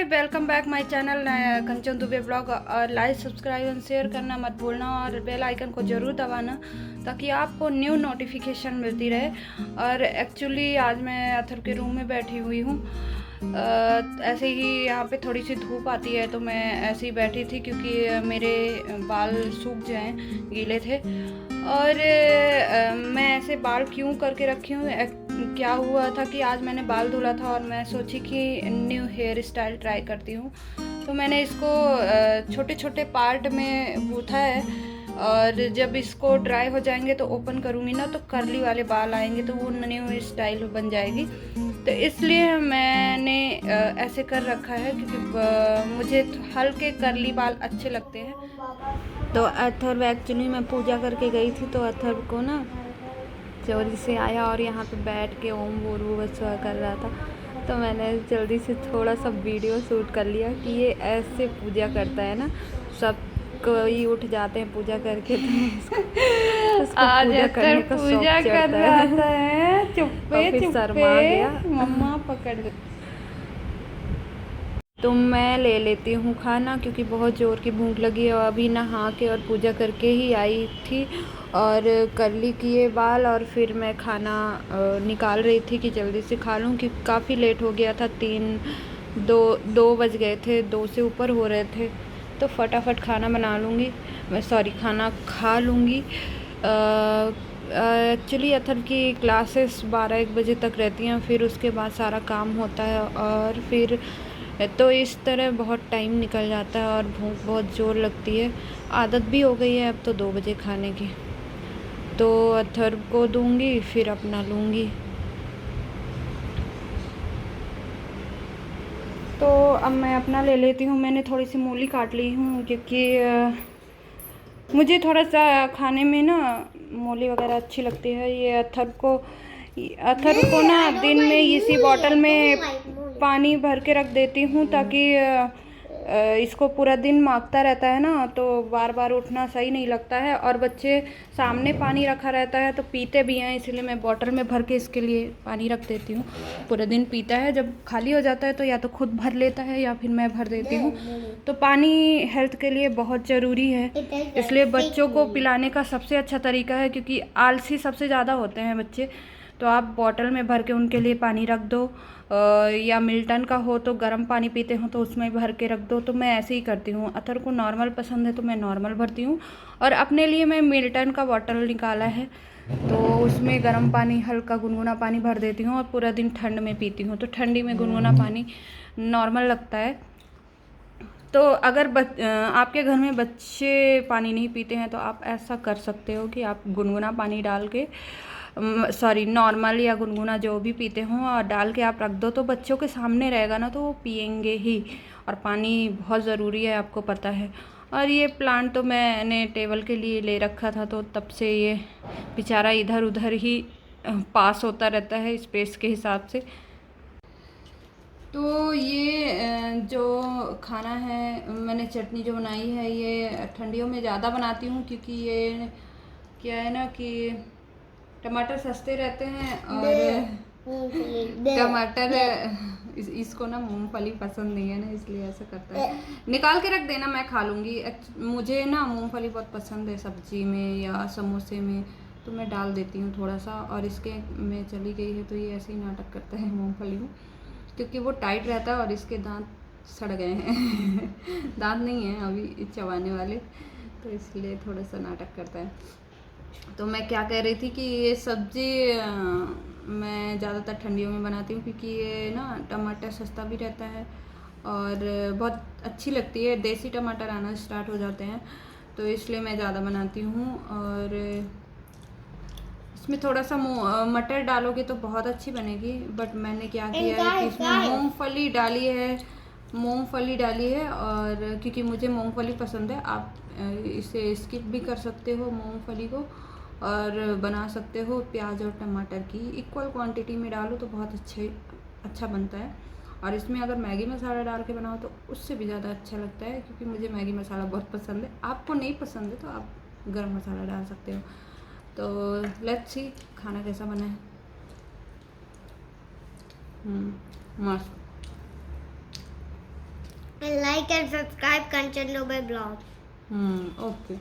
Welcome back my channel Kanchan Dubey blog. और like subscribe and share करना मत भूलना और बेल आइकन को ज़रूर दबाना ताकि आपको न्यू नोटिफिकेशन मिलती रहे। और एक्चुअली आज मैं अथर के रूम में बैठी हुई हूँ। ऐसे ही यहाँ पे थोड़ी सी धूप आती है तो मैं ऐसे ही बैठी थी क्योंकि मेरे बाल सूख जाएं, गीले थे। और मैं ऐसे बाल क्यों करके रखी हूँ, क्या हुआ था कि आज मैंने बाल धुला था और मैं सोची कि न्यू हेयर स्टाइल ट्राई करती हूँ। तो मैंने इसको छोटे छोटे पार्ट में गूँथा है और जब इसको ड्राई हो जाएंगे तो ओपन करूँगी ना तो कर्ली वाले बाल आएंगे तो वो न्यू स्टाइल बन जाएगी। तो इसलिए मैंने ऐसे कर रखा है क्योंकि मुझे हल्के कर्ली बाल अच्छे लगते हैं। तो अथर्व एक्चुअली मैं पूजा करके गई थी तो अथर्व को ना जल्दी से आया और यहाँ पे बैठ के ओम बोरू बच्चा कर रहा था। तो मैंने जल्दी से थोड़ा सा वीडियो शूट कर लिया कि ये ऐसे पूजा करता है ना, सब कोई उठ जाते हैं पूजा करके तो उसको आज पूजा करने का पूजा शौक कर चढ़ता रहा है। है। चुप्पे फिर शर्मा चुप्पे गया। मम्मा पकड़ ले। तो मैं ले लेती हूँ खाना क्योंकि बहुत ज़ोर की भूख लगी है और अभी नहा के और पूजा करके ही आई थी और कर्ली किए बाल और फिर मैं खाना निकाल रही थी कि जल्दी से खा लूँ क्योंकि काफ़ी लेट हो गया था। 2 बज गए थे, 2 से ऊपर हो रहे थे। तो फटाफट खाना बना लूँगी, खाना खा लूँगी। एक्चुअली अथर की क्लासेस 12-1 बजे तक रहती हैं, फिर उसके बाद सारा काम होता है और फिर तो इस तरह बहुत टाइम निकल जाता है और भूख बहुत ज़ोर लगती है। आदत भी हो गई है अब तो 2 बजे खाने की। तो अथर को दूंगी फिर अपना लूँगी। तो अब मैं अपना ले लेती हूँ। मैंने थोड़ी सी मूली काट ली हूँ क्योंकि मुझे थोड़ा सा खाने में ना मूली वगैरह अच्छी लगती है। ये अथर को ना दिन में इसी बॉटल में पानी भर के रख देती हूँ ताकि इसको पूरा दिन मांगता रहता है ना, तो बार बार उठना सही नहीं लगता है। और बच्चे सामने पानी रखा रहता है तो पीते भी हैं, इसलिए मैं बॉटल में भर के इसके लिए पानी रख देती हूँ। पूरा दिन पीता है, जब खाली हो जाता है तो या तो खुद भर लेता है या फिर मैं भर देती हूँ। तो पानी हेल्थ के लिए बहुत ज़रूरी है, इसलिए बच्चों को पिलाने का सबसे अच्छा तरीका है क्योंकि आलसी सबसे ज़्यादा होते हैं बच्चे। तो आप बॉटल में भर के उनके लिए पानी रख दो, या मिल्टन का हो तो गर्म पानी पीते हो तो उसमें भर के रख दो। तो मैं ऐसे ही करती हूँ। अथर को नॉर्मल पसंद है तो मैं नॉर्मल भरती हूँ और अपने लिए मैं मिल्टन का बॉटल निकाला है तो उसमें गर्म पानी, हल्का गुनगुना पानी भर देती हूँ और पूरा दिन ठंड में पीती हूँ। तो ठंडी में गुनगुना पानी नॉर्मल लगता है। तो अगर आपके घर में बच्चे पानी नहीं पीते हैं तो आप ऐसा कर सकते हो कि आप गुनगुना पानी डाल के नॉर्मल या गुनगुना जो भी पीते हों और डाल के आप रख दो तो बच्चों के सामने रहेगा ना तो वो पियेंगे ही। और पानी बहुत ज़रूरी है, आपको पता है। और ये प्लांट तो मैंने टेबल के लिए ले रखा था तो तब से ये बेचारा इधर उधर ही पास होता रहता है स्पेस के हिसाब से। तो ये जो खाना है, मैंने चटनी जो बनाई है ये ठंडियों में ज़्यादा बनाती हूँ क्योंकि ये क्या है ना कि टमाटर सस्ते रहते हैं और टमाटर इसको ना मूंगफली पसंद नहीं है ना, इसलिए ऐसा करता है। निकाल के रख देना, मैं खा लूँगी। मुझे ना मूंगफली बहुत पसंद है सब्जी में या समोसे में, तो मैं डाल देती हूँ थोड़ा सा। और इसके में चली गई है तो ये ऐसे ही नाटक करता है मूंगफली में क्योंकि वो टाइट रहता है और इसके दांत सड़ गए हैं दांत नहीं है अभी चबाने वाले, तो इसलिए थोड़ा सा नाटक करता है। तो मैं क्या कह रही थी कि ये सब्ज़ी मैं ज़्यादातर ठंडियों में बनाती हूँ क्योंकि ये ना टमाटर सस्ता भी रहता है और बहुत अच्छी लगती है। देसी टमाटर आना स्टार्ट हो जाते हैं तो इसलिए मैं ज़्यादा बनाती हूँ। और इसमें थोड़ा सा मटर डालोगे तो बहुत अच्छी बनेगी, बट मैंने क्या किया है कि इसमें मूंगफली डाली है और क्योंकि मुझे मूंगफली पसंद है। आप इसे स्किप भी कर सकते हो मूंगफली को और बना सकते हो प्याज और टमाटर की इक्वल क्वांटिटी में डालो तो बहुत अच्छा बनता है। और इसमें अगर मैगी मसाला डाल के बनाओ तो उससे भी ज़्यादा अच्छा लगता है क्योंकि मुझे मैगी मसाला बहुत पसंद है। आपको नहीं पसंद है तो आप गरम मसाला डाल सकते हो। तो लेट्स सी खाना कैसा बना है। मस्त। Like and subscribe Kanchan Dobe blog. Okay.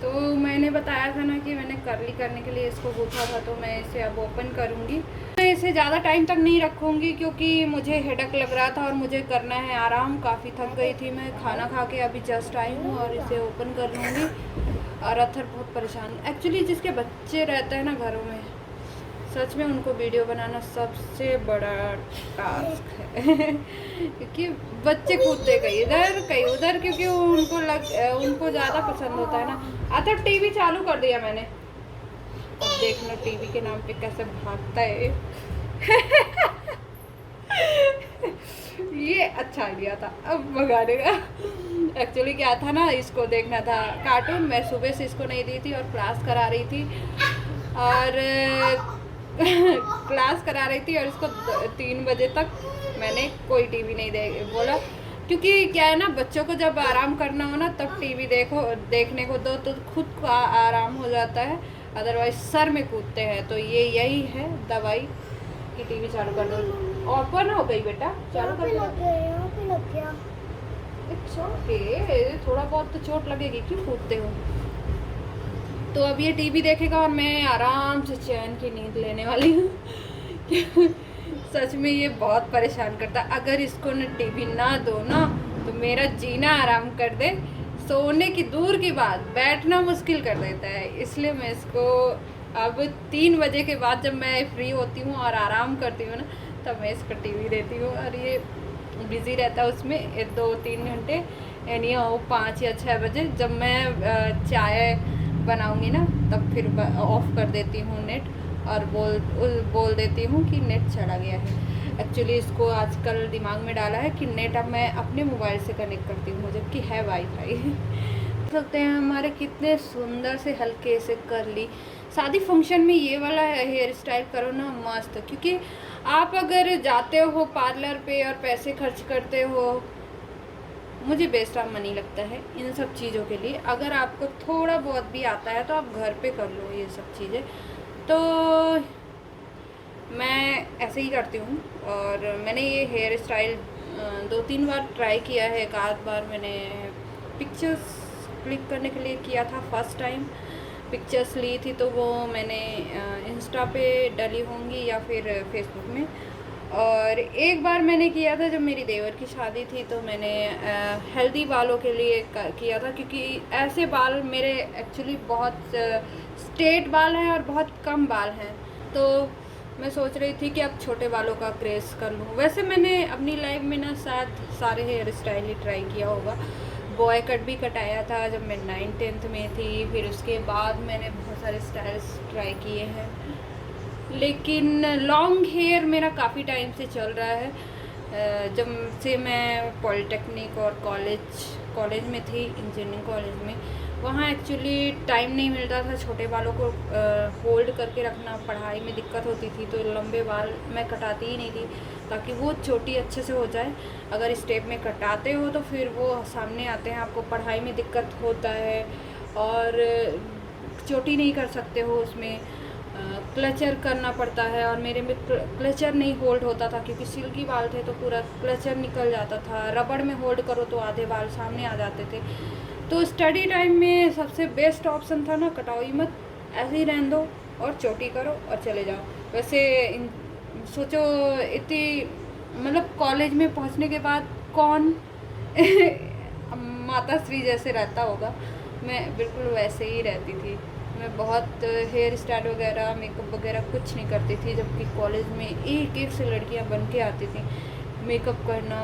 तो मैंने बताया था ना कि मैंने कर्ली करने के लिए इसको गूंथा था, तो मैं इसे अब ओपन करूँगी। मैं इसे ज़्यादा टाइम तक नहीं रखूँगी क्योंकि मुझे हेडेक लग रहा था और मुझे करना है आराम। काफ़ी थक गई थी मैं, खाना खा के अभी जस्ट आई हूँ और इसे ओपन कर लूँगी। और अथर बहुत परेशान, एक्चुअली जिसके बच्चे रहते हैं ना घरों में, सच में उनको वीडियो बनाना सबसे बड़ा टास्क है क्योंकि बच्चे कूदते कहीं इधर कहीं उधर, क्योंकि उनको ज़्यादा पसंद होता है ना। अच्छा, टीवी चालू कर दिया मैंने, अब देख लो टीवी के नाम पे कैसे भागता है ये अच्छा आइडिया था अब भगाने का। एक्चुअली क्या था ना, इसको देखना था कार्टून, मैं सुबह से इसको नहीं दी थी और क्लास करा रही थी और क्लास करा रही थी और इसको 3 बजे तक मैंने कोई टीवी नहीं बोला, क्योंकि क्या है ना, बच्चों को जब आराम करना हो ना तब टीवी देखने को दो तो खुद को आराम हो जाता है, अदरवाइज सर में कूदते हैं। तो ये यही है दवाई कि टीवी चालू कर दो। ओपन हो गई बेटा, चालू कर दो। इट्स ओके, थोड़ा बहुत तो चोट लगेगी, क्यों कूदते हो। तो अब ये टीवी देखेगा और मैं आराम से चैन की नींद लेने वाली हूँ सच में ये बहुत परेशान करता है। अगर इसको न टीवी ना दो ना तो मेरा जीना आराम कर दे, सोने की दूर की बात बैठना मुश्किल कर देता है। इसलिए मैं इसको अब 3 बजे के बाद जब मैं फ्री होती हूँ और आराम करती हूँ ना, तब मैं इसको टीवी देती हूँ और ये बिज़ी रहता है उसमें 2-3 घंटे, यानी 5 या 6 बजे जब मैं चाय बनाऊंगी ना तब फिर ऑफ कर देती हूँ नेट और बोल देती हूँ कि नेट चला गया है। एक्चुअली इसको आजकल दिमाग में डाला है कि नेट अब मैं अपने मोबाइल से कनेक्ट करती हूँ जबकि है वाईफाई देख सकते हैं हमारे कितने सुंदर से हल्के से कर्ली। शादी फंक्शन में ये वाला हेयर स्टाइल करो ना मस्त, क्योंकि आप अगर जाते हो पार्लर पे और पैसे खर्च करते हो, मुझे बेस्ट ऑफ मनी लगता है इन सब चीज़ों के लिए। अगर आपको थोड़ा बहुत भी आता है तो आप घर पे कर लो ये सब चीज़ें। तो मैं ऐसे ही करती हूँ और मैंने ये हेयर स्टाइल 2-3 बार ट्राई किया है। एक आध बार मैंने पिक्चर्स क्लिक करने के लिए किया था, फर्स्ट टाइम पिक्चर्स ली थी, तो वो मैंने इंस्टा पे डाली होंगी या फिर फेसबुक में। और एक बार मैंने किया था जब मेरी देवर की शादी थी, तो मैंने हेल्दी बालों के लिए किया था, क्योंकि ऐसे बाल मेरे एक्चुअली बहुत स्ट्रेट बाल हैं और बहुत कम बाल हैं। तो मैं सोच रही थी कि अब छोटे बालों का क्रेज़ कर लूँ। वैसे मैंने अपनी लाइफ में ना शायद सारे हेयर स्टाइल ही ट्राई किया होगा। बॉय कट भी कटाया था जब मैं 9th-10th में थी, फिर उसके बाद मैंने बहुत सारे स्टाइल्स ट्राई किए हैं, लेकिन लॉन्ग हेयर मेरा काफ़ी टाइम से चल रहा है। जब से मैं पॉलिटेक्निक और कॉलेज में थी, इंजीनियरिंग कॉलेज में, वहाँ एक्चुअली टाइम नहीं मिलता था छोटे बालों को होल्ड करके रखना, पढ़ाई में दिक्कत होती थी, तो लंबे बाल मैं कटाती ही नहीं थी ताकि वो चोटी अच्छे से हो जाए। अगर स्टेप में कटाते हो तो फिर वो सामने आते हैं, आपको पढ़ाई में दिक्कत होता है और चोटी नहीं कर सकते हो उसमें, क्लचर करना पड़ता है। और मेरे में क्लचर नहीं होल्ड होता था क्योंकि सिल्की बाल थे, तो पूरा क्लचर निकल जाता था। रबड़ में होल्ड करो तो आधे बाल सामने आ जाते थे। तो स्टडी टाइम में सबसे बेस्ट ऑप्शन था ना, कटाओ ही मत, ऐसे ही रहने दो और चोटी करो और चले जाओ। वैसे सोचो इतनी, मतलब कॉलेज में पहुंचने के बाद कौन माता श्री जैसे रहता होगा, मैं बिल्कुल वैसे ही रहती थी। मैं बहुत हेयर स्टाइल वगैरह मेकअप वगैरह कुछ नहीं करती थी, जबकि कॉलेज में एक से लड़कियां बन के आती थी मेकअप करना।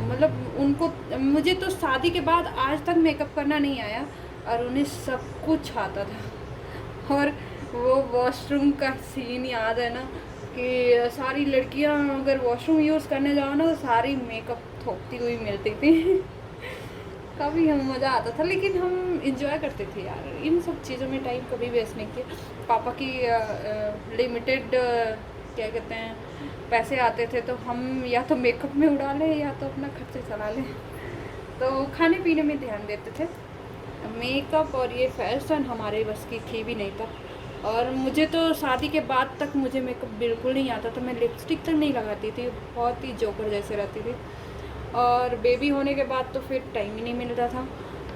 मतलब उनको, मुझे तो शादी के बाद आज तक मेकअप करना नहीं आया और उन्हें सब कुछ आता था। और वो वॉशरूम का सीन याद है ना कि सारी लड़कियां अगर वॉशरूम यूज़ करने जाओ ना तो सारी मेकअप थोपती हुई मिलती थी काफ़ी हम मज़ा आता था, लेकिन हम इंजॉय करते थे यार। इन सब चीज़ों में टाइम कभी वेस्ट नहीं किया। पापा की लिमिटेड क्या कहते हैं पैसे आते थे, तो हम या तो मेकअप में उड़ा लें या तो अपना खर्चे चला लें। तो खाने पीने में ध्यान देते थे, मेकअप और ये फैशन हमारे बस की थी भी नहीं था। और मुझे तो शादी के बाद तक मुझे मेकअप बिल्कुल नहीं आता था, मैं लिपस्टिक तक नहीं लगाती थी, बहुत ही जोकर जैसे रहती थी। और बेबी होने के बाद तो फिर टाइम ही नहीं मिल रहा था।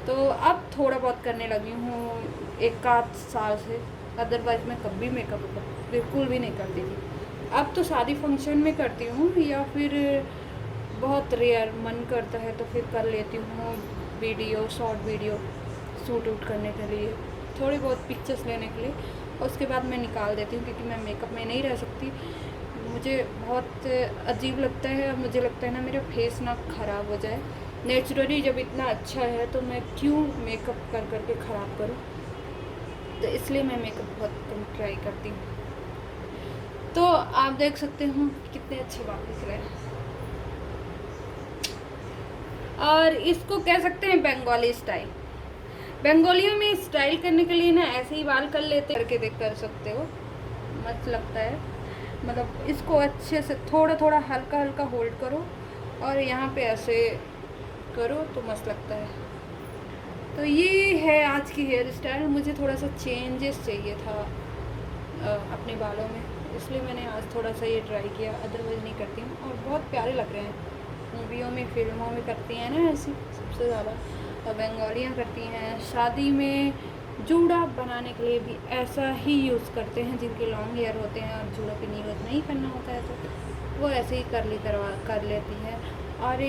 तो अब थोड़ा बहुत करने लगी हूँ एक आध साल से, अदरवाइज़ मैं कभी मेकअप बिल्कुल भी नहीं करती थी। अब तो शादी फंक्शन में करती हूँ या फिर बहुत रेयर मन करता है तो फिर कर लेती हूँ वीडियो, शॉर्ट वीडियो शूट वूट करने के लिए, थोड़ी बहुत पिक्चर्स लेने के लिए, और उसके बाद मैं निकाल देती हूँ क्योंकि मैं मेकअप में नहीं रह सकती। मुझे बहुत अजीब लगता है, मुझे लगता है ना मेरा फेस ना ख़राब हो जाए। नेचुरली जब इतना अच्छा है तो मैं क्यों मेकअप कर करके ख़राब करूँ। तो इसलिए मैं मेकअप बहुत कम ट्राई करती हूँ। तो आप देख सकते हो कितने अच्छे बाल दिख रहे हैं। और इसको कह सकते हैं बंगाली स्टाइल। बंगालियों में स्टाइल करने के लिए ना ऐसे ही बाल कर लेते करके देख कर सकते हो, मस्त लगता है। मतलब इसको अच्छे से थोड़ा थोड़ा हल्का हल्का होल्ड करो और यहाँ पे ऐसे करो तो मस्त लगता है। तो ये है आज की हेयर स्टाइल। मुझे थोड़ा सा चेंजेस चाहिए था अपने बालों में, इसलिए मैंने आज थोड़ा सा ये ट्राई किया, अदरवाइज़ नहीं करती हूँ। और बहुत प्यारे लग रहे हैं। मूवियों में, फिल्मों में करती हैं ना ऐसी सबसे ज़्यादा, और बंगालियाँ करती हैं। शादी में जूड़ा बनाने के लिए भी ऐसा ही यूज़ करते हैं, जिनके लॉन्ग हेयर होते हैं और जूड़ा पिन यूज़ नहीं करना होता है तो वो ऐसे ही कर लेती है। और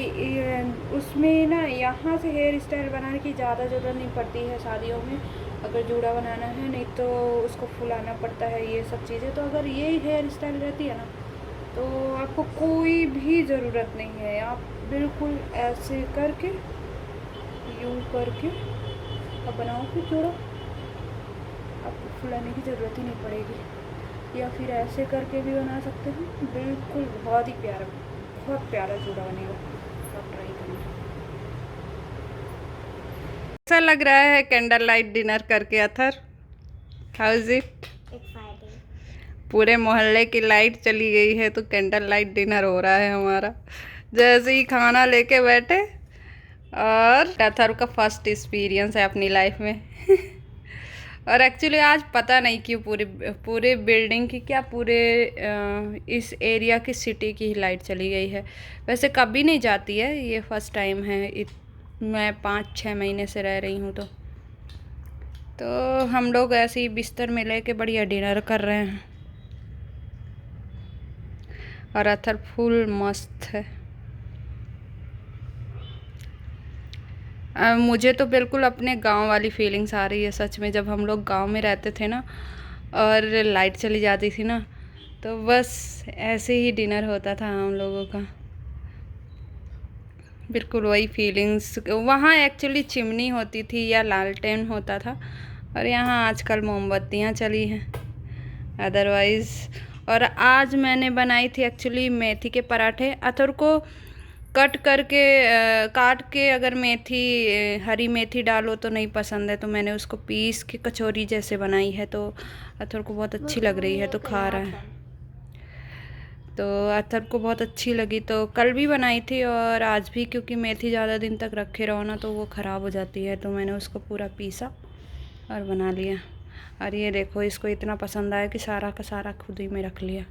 उसमें ना यहाँ से हेयर स्टाइल बनाने की ज़्यादा ज़रूरत नहीं पड़ती है शादियों में, अगर जूड़ा बनाना है, नहीं तो उसको फुलाना पड़ता है, ये सब चीज़ें। तो अगर ये हेयर स्टाइल रहती है ना तो आपको कोई भी ज़रूरत नहीं है, आप बिल्कुल ऐसे करके यूँ करके अब बनाओ फिर जूड़ा, आपको फुलाने की ज़रूरत ही नहीं पड़ेगी। या फिर ऐसे करके भी बना सकते हैं, बिल्कुल बहुत ही प्यारा, बहुत प्यारा जूड़ा बनेगा। आप ट्राई करना। कैसा लग रहा है कैंडल लाइट डिनर करके अथर? How is it? Exciting. पूरे मोहल्ले की लाइट चली गई है तो कैंडल लाइट डिनर हो रहा है हमारा। जैसे ही खाना लेके बैठे, और अथर का फर्स्ट एक्सपीरियंस है अपनी लाइफ में। और एक्चुअली आज पता नहीं क्यों पूरे बिल्डिंग की, क्या पूरे इस एरिया की, सिटी की ही लाइट चली गई है। वैसे कभी नहीं जाती है, ये फर्स्ट टाइम है। मैं 5-6 महीने से रह रही हूँ तो हम लोग ऐसे ही बिस्तर में लेके बढ़िया डिनर कर रहे हैं। और अथर फुल मस्त है। मुझे तो बिल्कुल अपने गांव वाली फीलिंग्स आ रही है सच में। जब हम लोग गांव में रहते थे ना और लाइट चली जाती थी ना, तो बस ऐसे ही डिनर होता था हम लोगों का, बिल्कुल वही फीलिंग्स। वहाँ एक्चुअली चिमनी होती थी या लालटेन होता था, और यहाँ आजकल मोमबत्तियाँ चली हैं अदरवाइज़। और आज मैंने बनाई थी एक्चुअली मेथी के पराठे। अथर को काट के अगर मेथी, हरी मेथी डालो तो नहीं पसंद है, तो मैंने उसको पीस के कचौरी जैसे बनाई है, तो अथर को बहुत अच्छी लग रही है तो खा रहा है। तो अथर को बहुत अच्छी लगी तो कल भी बनाई थी और आज भी, क्योंकि मेथी ज़्यादा दिन तक रखे रहो ना तो वो ख़राब हो जाती है, तो मैंने उसको पूरा पीसा और बना लिया। और ये देखो, इसको इतना पसंद आया कि सारा का सारा खुद ही में रख लिया।